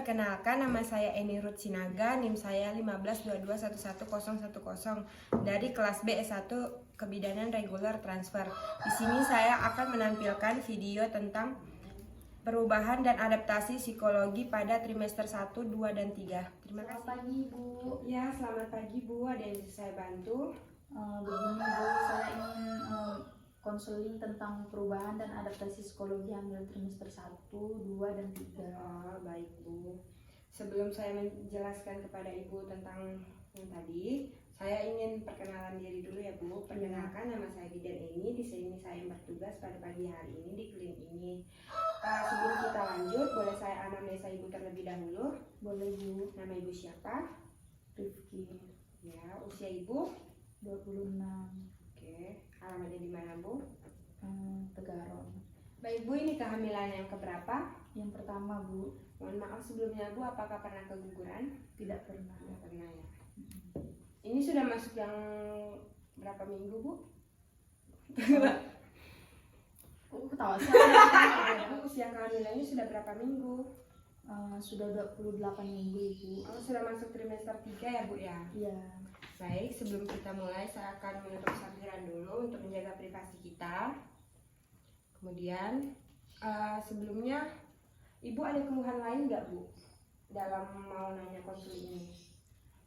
perkenalkan, nama saya Eni Ruth Sinaga, NIM saya 15221111010 dari kelas B S1 Kebidanan Regular Transfer. Di sini saya akan menampilkan video tentang perubahan dan adaptasi psikologi pada trimester 1, 2, dan 3. Terima kasih. Selamat pagi, Bu. Ya, selamat pagi, Bu. Ada yang bisa saya bantu? Begini, Bu, saya ingin konseling tentang perubahan dan adaptasi psikologi hamil trimester 1, 2, dan 3. Baik, Bu. Sebelum saya menjelaskan kepada Ibu tentang yang tadi, saya ingin perkenalan diri dulu ya, Bu. Perkenalkan, nama saya Bidan Eni. Di sini saya bertugas pada pagi hari ini di klinik ini. Sebelum kita lanjut, boleh saya anamnesa Ibu terlebih dahulu? Boleh, Bu. Nama Ibu siapa? Rifki, Ya, usia Ibu? 26, Oke. Alamatnya di mana, Bu? Tegaron. Baik, Bu, ini kehamilan yang keberapa? Yang pertama, Bu. Mohon maaf sebelumnya, Bu, apakah pernah keguguran? Tidak pernah. Tidak pernah ya. Ini sudah masuk yang berapa minggu, Bu? Ketawa sih. Bu, usia kehamilannya sudah berapa minggu? Sudah 28 minggu, Ibu. Sudah masuk trimester 3 ya, Bu ya? Iya. Baik, sebelum kita mulai saya akan menutup sampiran dulu untuk menjaga privasi kita. Kemudian sebelumnya Ibu ada keluhan lain nggak, Bu, dalam mau nanya konseling ini?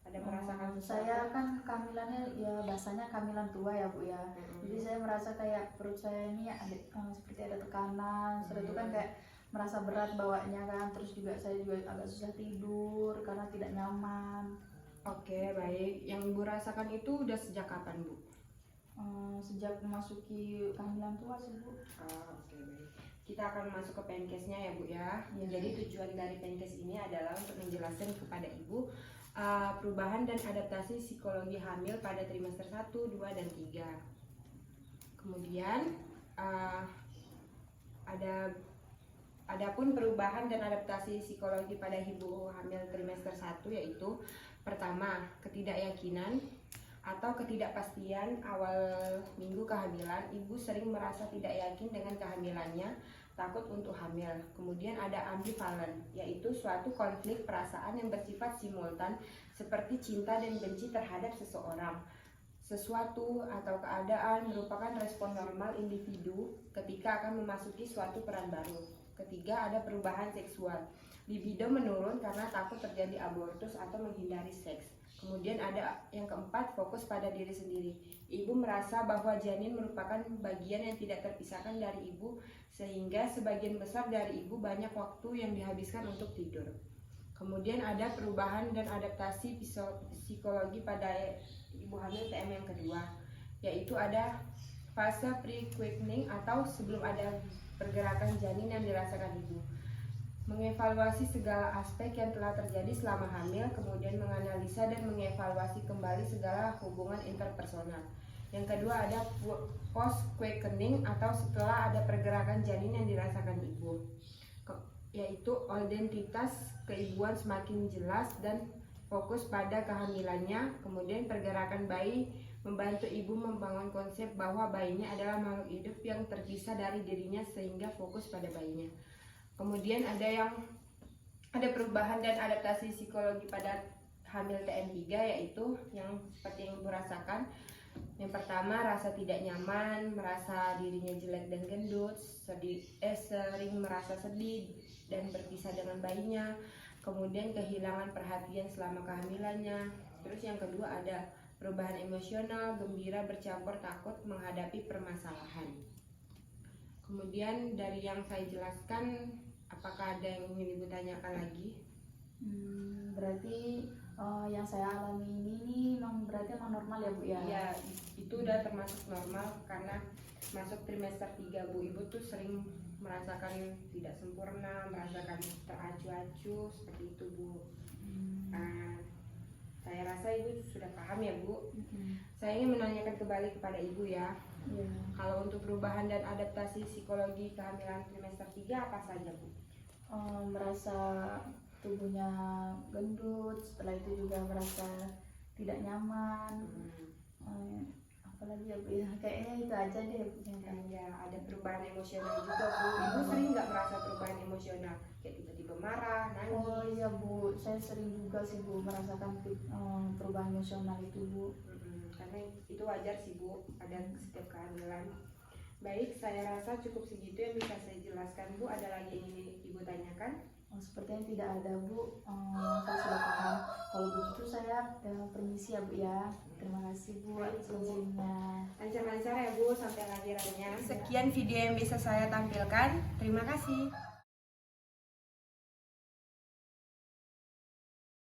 Ada merasakan sesuatu? Saya kan kehamilannya ya bahasanya kehamilan tua ya, Bu ya. Jadi saya merasa kayak perut saya ini ada seperti ada tekanan. Setelah itu kan kayak merasa berat bawanya kan. Terus juga saya juga agak susah tidur karena tidak nyaman. Oke, baik. Yang Ibu rasakan itu udah sejak kapan, Bu? Sejak memasuki kehamilan tua sih, Bu. Oke, baik. Kita akan masuk ke penkesnya ya, Bu ya. Ya. Jadi tujuan dari penkes ini adalah untuk menjelaskan kepada Ibu perubahan dan adaptasi psikologi hamil pada trimester 1, 2, dan 3. Kemudian adapun perubahan dan adaptasi psikologi pada ibu hamil trimester 1 yaitu pertama, ketidakyakinan atau ketidakpastian awal minggu kehamilan. Ibu sering merasa tidak yakin dengan kehamilannya, takut untuk hamil. Kemudian ada ambivalen, yaitu suatu konflik perasaan yang bersifat simultan seperti cinta dan benci terhadap seseorang. Sesuatu atau keadaan merupakan respon normal individu ketika akan memasuki suatu peran baru. Ketiga, ada perubahan seksual. Libido menurun karena takut terjadi abortus atau menghindari seks. Kemudian ada yang keempat, fokus pada diri sendiri. Ibu merasa bahwa janin merupakan bagian yang tidak terpisahkan dari ibu, sehingga sebagian besar dari ibu banyak waktu yang dihabiskan untuk tidur. Kemudian ada perubahan dan adaptasi psikologi pada ibu hamil TM yang kedua, yaitu ada fase pre-quickening atau sebelum ada pergerakan janin yang dirasakan ibu. Mengevaluasi segala aspek yang telah terjadi selama hamil, kemudian menganalisa dan mengevaluasi kembali segala hubungan interpersonal. Yang kedua ada post-quickening atau setelah ada pergerakan janin yang dirasakan ibu, yaitu identitas keibuan semakin jelas dan fokus pada kehamilannya. Kemudian pergerakan bayi membantu ibu membangun konsep bahwa bayinya adalah makhluk hidup yang terpisah dari dirinya sehingga fokus pada bayinya. Kemudian ada perubahan dan adaptasi psikologi pada hamil TM3, yaitu yang seperti yang ibu rasakan. Yang pertama, rasa tidak nyaman, merasa dirinya jelek dan gendut, sering merasa sedih dan berpisah dengan bayinya. Kemudian kehilangan perhatian selama kehamilannya. Terus yang kedua ada perubahan emosional, gembira bercampur takut menghadapi permasalahan. Kemudian dari yang saya jelaskan, apakah ada yang ingin ibu tanyakan lagi? Berarti yang saya alami ini berarti memang normal ya, Bu ya? Iya, itu udah termasuk normal karena masuk trimester 3, Bu. Ibu tuh sering merasakan tidak sempurna, merasakan teracu-acu seperti itu, Bu. Saya rasa ibu sudah paham ya, Bu. Saya ingin menanyakan kembali kepada ibu ya. Kalau untuk perubahan dan adaptasi psikologi kehamilan trimester 3 apa saja, Bu? Merasa tubuhnya gendut, setelah itu juga merasa tidak nyaman. Apalagi ya, Bu ya, kayaknya itu aja deh yang Ya, ada perubahan emosional juga, Bu. Ibu sering nggak merasa perubahan emosional, kayak tiba-tiba marah, nangis. Oh iya Bu, saya sering juga sih Bu merasakan perubahan emosional itu Bu. Karena itu wajar sih Bu pada setiap kehamilan. Baik, saya rasa cukup segitu yang bisa saya jelaskan Bu. Ada lagi yang ingin Ibu tanyakan? Sepertinya tidak ada Bu, saya sudah paham. Kalau begitu saya permisi ya Bu ya. Terima kasih Bu atas izinnya. Lancar-lancar ya Bu sampai lahirannya. Sekian video yang bisa saya tampilkan. Terima kasih.